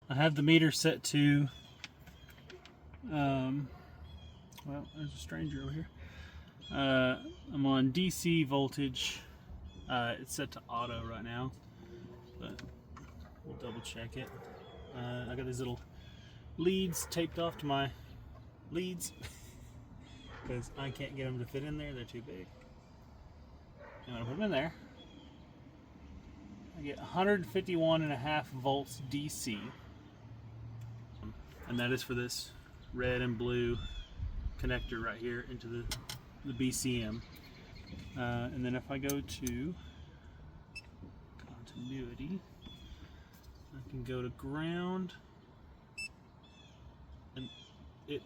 I have the meter set to, well, there's a stranger over here. I'm on DC voltage. It's set to auto right now, but we'll double check it. I got these little leads taped off to my leads because I can't get them to fit in there, they're too big. And when I put them in there, I get 151.5 volts DC, and that is for this red and blue connector right here into the BCM. And then if I go to continuity, I can go to ground, and it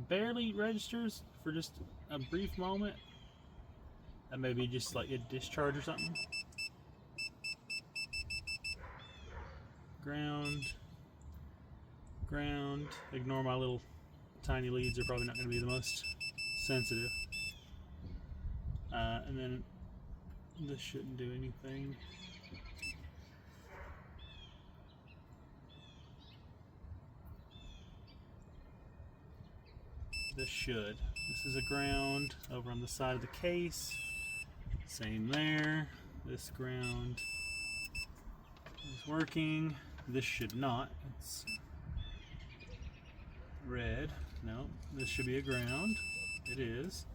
barely registers for just a brief moment. That may be just like a discharge or something. Ground, ground. Ignore my little tiny leads, they're probably not going to be the most sensitive. And then this shouldn't do anything. This should. This is a ground over on the side of the case. Same there. This ground is working. This should not. It's red. No, this should be a ground. It is.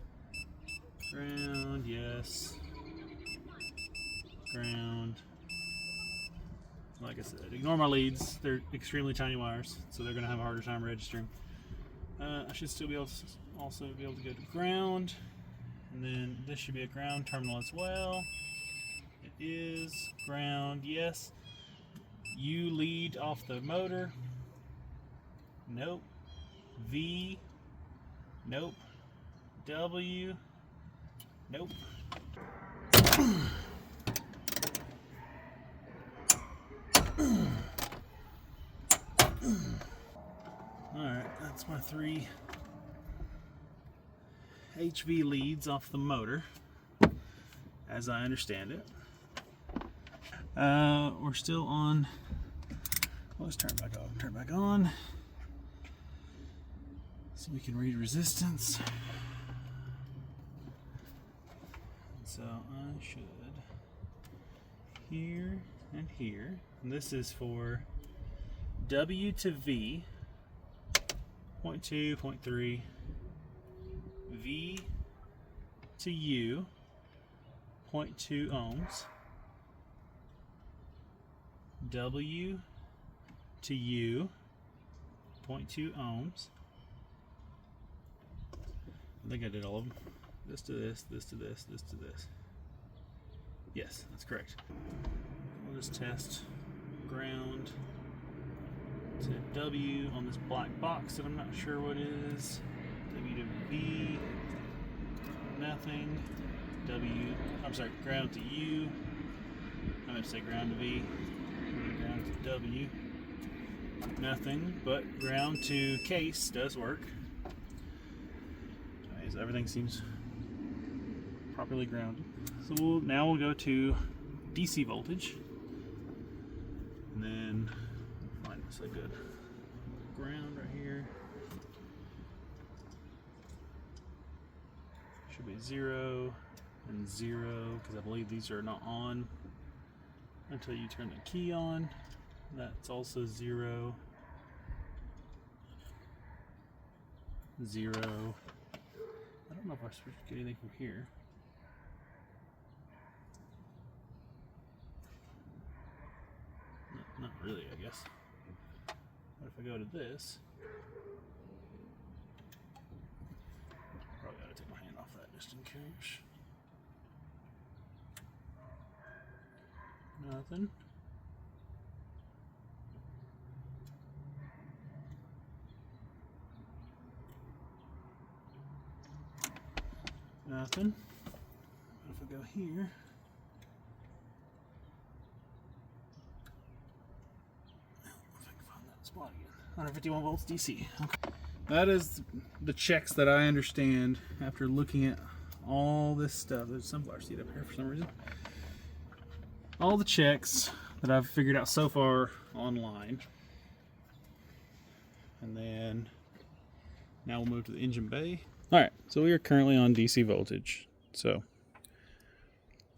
Ground, yes. Ground. Like I said, ignore my leads. They're extremely tiny wires, so they're going to have a harder time registering. I should still be able to also be able to go to ground, and then this should be a ground terminal as well. It is ground, yes. U lead off the motor. Nope. V. Nope. W. Nope. Alright, that's my 3 HV leads off the motor, as I understand it. We're still on. Let's turn it back off, turn it back on, so we can read resistance. So I should here and here. And this is for W to V, 0.2, 0.3, V to U, 0.2 ohms, W to U, 0.2 ohms. I think I did all of them. This to this, this to this, this to this. Yes, that's correct. We'll just test ground to W on this black box that I'm not sure what is. W to V, nothing. Ground to U. I'm going to say ground to V. Ground to W, nothing. But ground to case does work. Anyways, everything seems properly grounded. So now we'll go to DC voltage, and then find us a good ground right here. Should be 0 and 0, because I believe these are not on until you turn the key on. That's also 0, 0. I don't know if I'm supposed to get anything from here. Not really, I guess. But if I go to this, probably gotta take my hand off that just in case. Nothing. Nothing. But if I go here, if I can find that spot again. 151 volts DC. Okay. That is the checks that I understand after looking at all this stuff. There's a sunflower seed up here for some reason. All the checks that I've figured out so far online. And then now we'll move to the engine bay. All right, so we are currently on DC voltage. So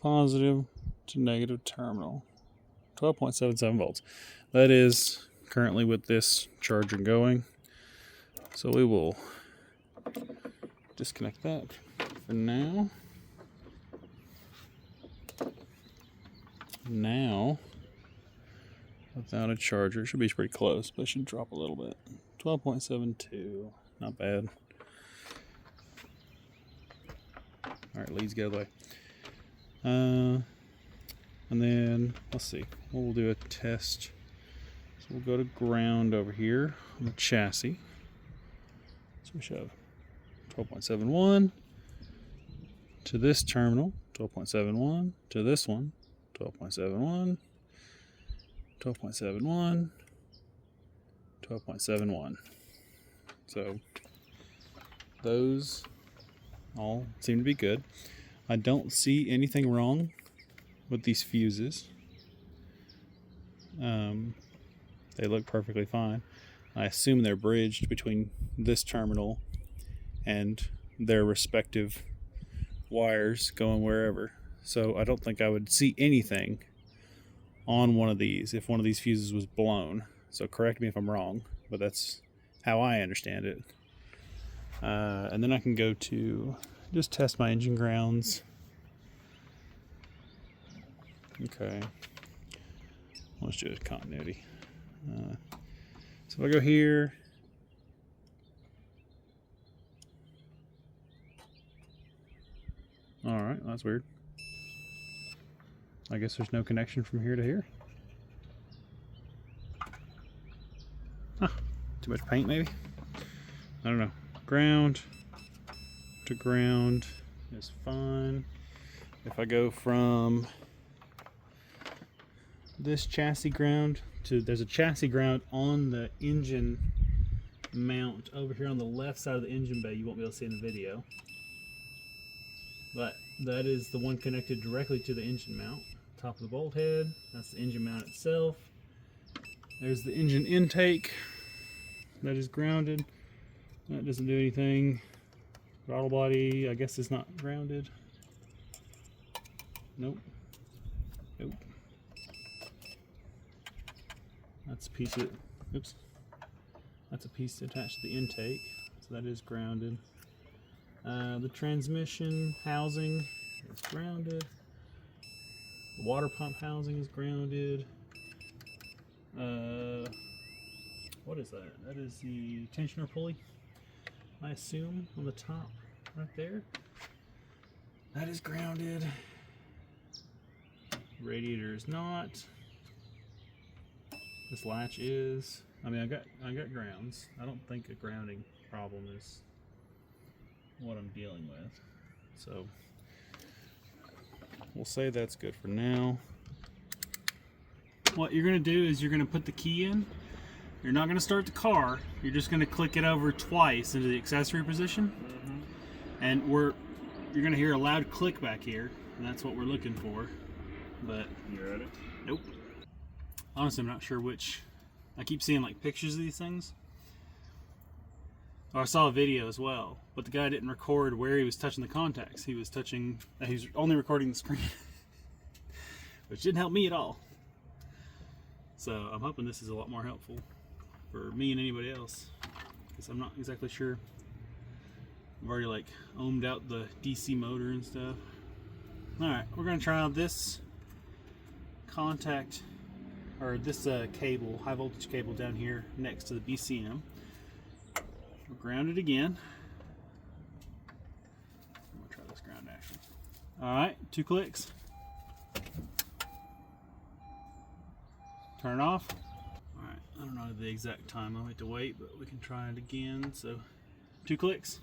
positive to negative terminal, 12.77 volts. That is currently with this charger going. So we will disconnect that for now. Now, without a charger, it should be pretty close, but it should drop a little bit. 12.72, not bad. All right, leads go the way. And then, let's see, we'll do a test. So we'll go to ground over here on the chassis. So we should have 12.71 to this terminal, 12.71 to this one, 12.71, 12.71, 12.71. So those all seem to be good. I don't see anything wrong with these fuses. They look perfectly fine. I assume they're bridged between this terminal and their respective wires going wherever. So I don't think I would see anything on one of these if one of these fuses was blown. So correct me if I'm wrong, but that's how I understand it. And then I can go to just test my engine grounds. Okay. Let's do a continuity. So if I go here, all right, that's weird. I guess there's no connection from here to here. Huh, too much paint maybe? I don't know. Ground to ground is fine. If I go from this chassis ground to, there's a chassis ground on the engine mount over here on the left side of the engine bay. You won't be able to see in the video, but that is the one connected directly to the engine mount. Top of the bolt head, that's the engine mount itself. There's the engine intake that is grounded. That doesn't do anything. Throttle body, I guess, is not grounded. Nope. Nope. That's a piece of, oops. That's a piece attached to the intake, so that is grounded. The transmission housing is grounded. The water pump housing is grounded. What is that? That is the tensioner pulley, I assume, on the top right there. That is grounded. Radiator is not. This latch is. I mean, I got grounds. I don't think a grounding problem is what I'm dealing with. So we'll say that's good for now. What you're going to do is you're going to put the key in. You're not going to start the car. You're just going to click it over twice into the accessory position. And you're going to hear a loud click back here, and that's what we're looking for. But you ready? Nope. Honestly, I'm not sure which. I keep seeing like pictures of these things. Oh, I saw a video as well, but the guy didn't record where he was touching the contacts. He was only recording the screen, which didn't help me at all. So I'm hoping this is a lot more helpful for me and anybody else, because I'm not exactly sure. I've already like ohmed out the DC motor and stuff. All right, we're gonna try out this contact, or this cable, high voltage cable down here next to the BCM. We'll ground it again. I'm gonna try this ground action. All right, 2 clicks. Turn it off. All right, I don't know the exact time. I'll have to wait, but we can try it again. So 2 clicks.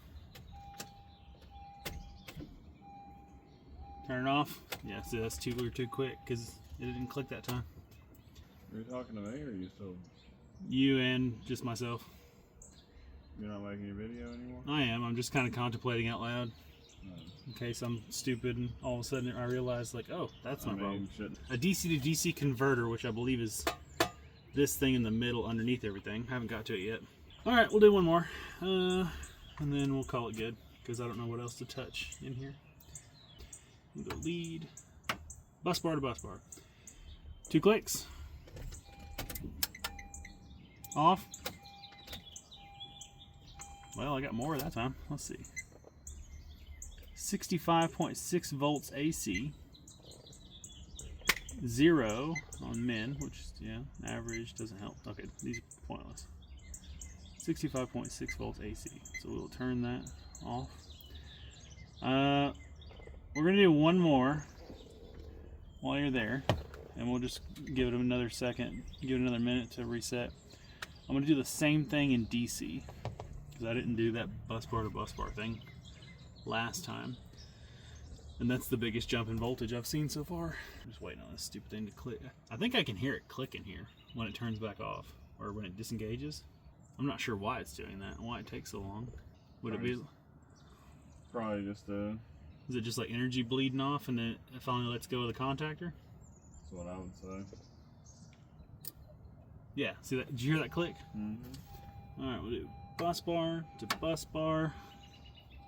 Turn it off. Yeah, see, that's we were too quick because it didn't click that time. Are you talking to me, or are you still? You and just myself. You're not making your video anymore? I am. I'm just kind of contemplating out loud. in case I'm stupid and all of a sudden I realize, like, oh, that's not wrong. Shouldn't. A DC to DC converter, which I believe is this thing in the middle underneath everything. I haven't got to it yet. All right, we'll do one more, and then we'll call it good because I don't know what else to touch in here. We'll go lead, bus bar to bus bar. 2 clicks. Off. Well, I got more that time. Let's see. 65.6 volts AC. 0 on min, which is, yeah, average doesn't help. Okay, these are pointless. 65.6 volts AC. So we'll turn that off. We're gonna do one more while you're there, and we'll just give it another second, give it another minute to reset. I'm gonna do the same thing in DC because I didn't do that bus bar to bus bar thing last time, and that's the biggest jump in voltage I've seen so far. I'm just waiting on this stupid thing to click. I think I can hear it clicking here when it turns back off or when it disengages. I'm not sure why it's doing that, why it takes so long. Would it be? Probably just Is it just like energy bleeding off and then it finally lets go of the contactor? That's what I would say. Yeah, see that? Did you hear that click? Mm-hmm. Alright, we'll do bus bar to bus bar.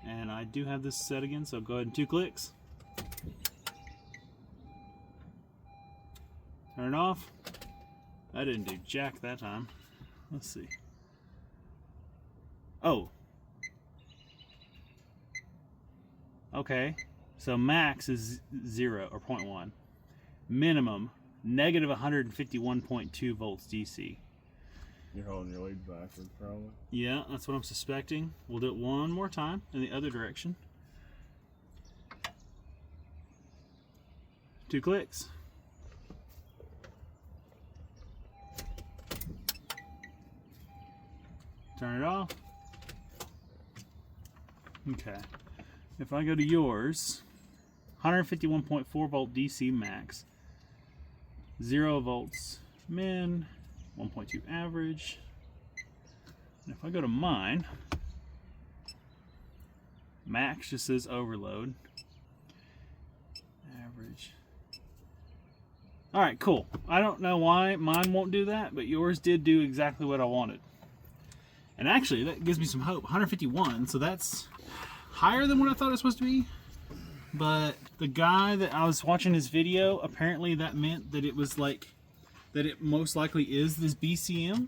And I do have this set again, so go ahead and 2 clicks. Turn it off. I didn't do jack that time. Let's see. Oh. Okay, so max is 0 or 0.1. Minimum, negative 151.2 volts DC. You're holding your leads backwards, probably. Yeah, that's what I'm suspecting. We'll do it one more time in the other direction. 2 clicks. Turn it off. Okay. If I go to yours, 151.4 volt DC max, 0 volts min, 1.2 average. And if I go to mine, max just says overload, average. All right, cool. I don't know why mine won't do that, but yours did do exactly what I wanted. And actually, that gives me some hope. 151, so that's higher than what I thought it was supposed to be. But the guy that I was watching his video, apparently that meant that it was like, that it most likely is this BCM.